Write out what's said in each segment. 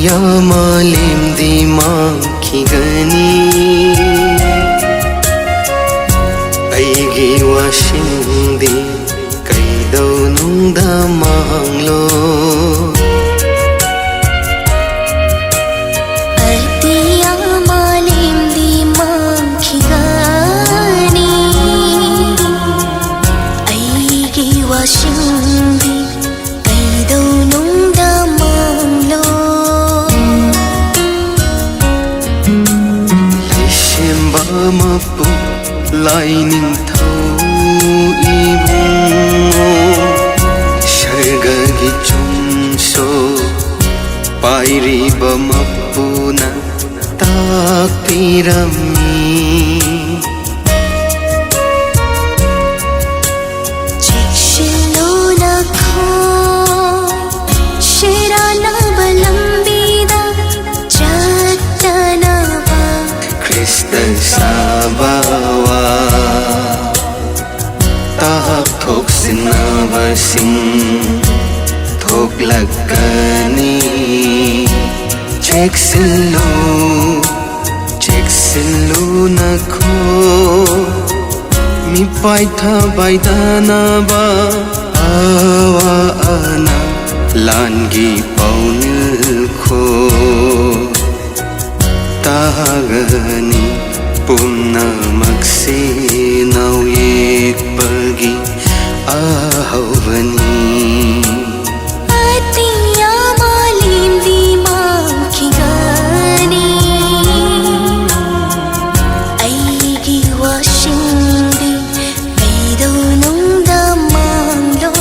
ya malim di makhigani aigi wasindi kaidau nungda manglo artiya malim di makhigani aigi wasindi kaidau nungda manglo lishemba mapu laining ibungo shargagi chumso pairiba mapuna takpirami chikshilo nakho shirana balambida chattanava Krista sabawa tahak thok sinabasing thok lagani cheksillu nakho mi paitha baidana ba awa ana langi paunil kho tahagani punna maksi nauyek pagi ahawani artiya malim di makhigani aigi wasindi kaidau nungda manglo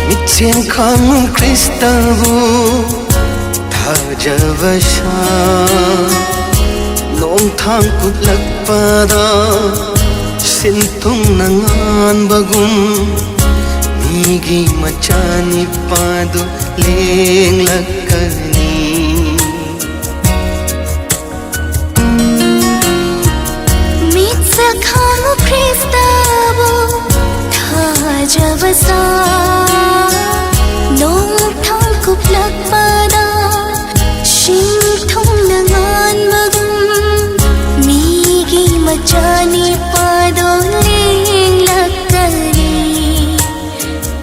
Mitchen khang Kristavu thajavasha nong thang kuplakpada sintung nangan bagum migi machani padu leng lakani mitsa khang Kristavu thajavasa nong thang kuplakpada sintung nangan bagum migi machani padu leng lakani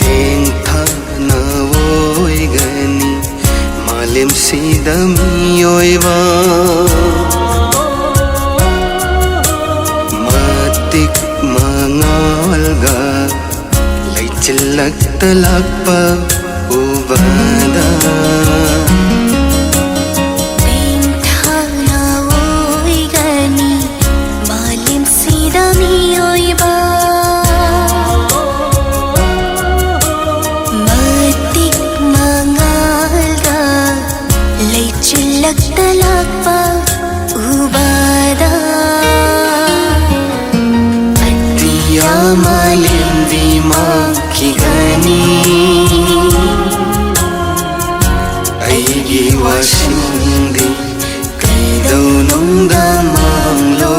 teng tha na voi gani malim sidami oiwa matik mangalga chilak talak pa ubada bintana oi gani malim sidami oiba matik mangalga lay chilak talak pa ubada artiya malim di makhigani aigi wasindi kaidau nungda manglo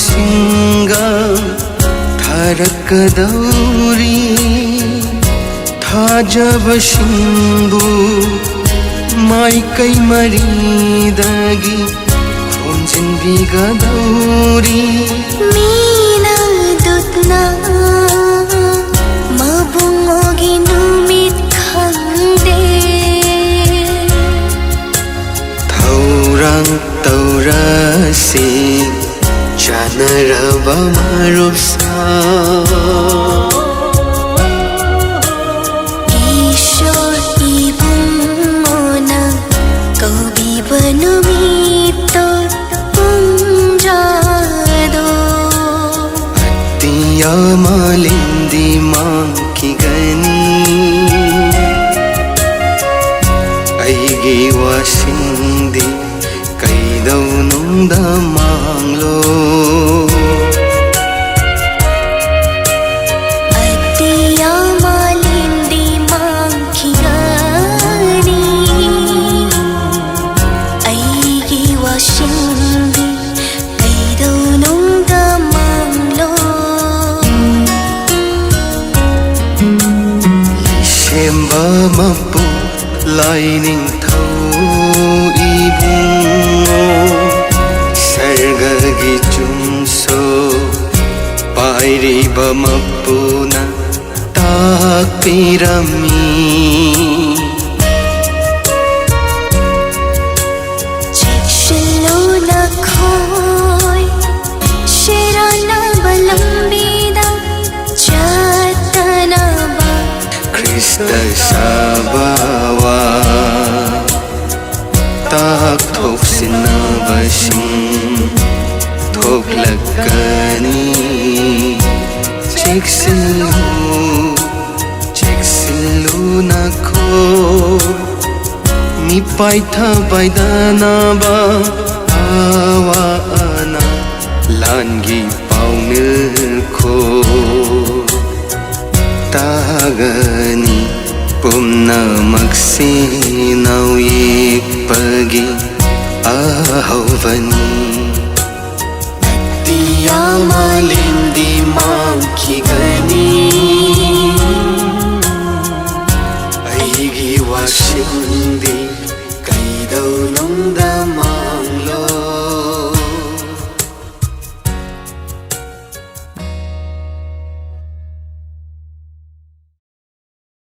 Singa ꯊꯥꯔꯛꯀꯗꯧꯔꯤ ꯊꯥꯖꯕꯁꯤꯡꯕꯨ ꯃꯥꯏꯀꯩ ꯃꯔꯤꯗꯒꯤ ꯈꯣꯝꯖꯤꯟꯕꯤꯒꯗꯧꯔꯤ ꯃꯤꯅ ꯗꯨꯠꯅ ꯃꯕꯨꯡꯉꯣꯒꯤ ꯅꯨꯃꯤꯠ ꯈꯪꯗꯦ ꯊꯧꯔꯥꯡ ꯇꯧꯔꯁꯤ ꯆꯥꯟꯅꯔꯕ ꯃꯔꯨꯞꯁꯥ ईश्वर इबुंगोना कौबिबा नुमितो पुंजादो अत्तिया मालिंदी मांखिगनी अइगी वासिंदी कैदौनुंदा मांगलो अत्तिया मालिंदी मांखिगनी अइगी वासिंदी कैदौनुंदा मांगलो लिशेंबा मपु लाइनिंगथौ इबुंगो सर्गगी चुंसो पाइरिबा मपुना ताकपिरमी चेक्शिलो नखोय शेराना बलंबीदा चातनाबा Krista sabawa tak thok sinabasing thoklakani cheksilu nakho mi paitha baidana ba awa ana langi paunil kho Tagani pumnamak sinawikpagi ahawani Attiya malindi mangkigani Aigi wasindi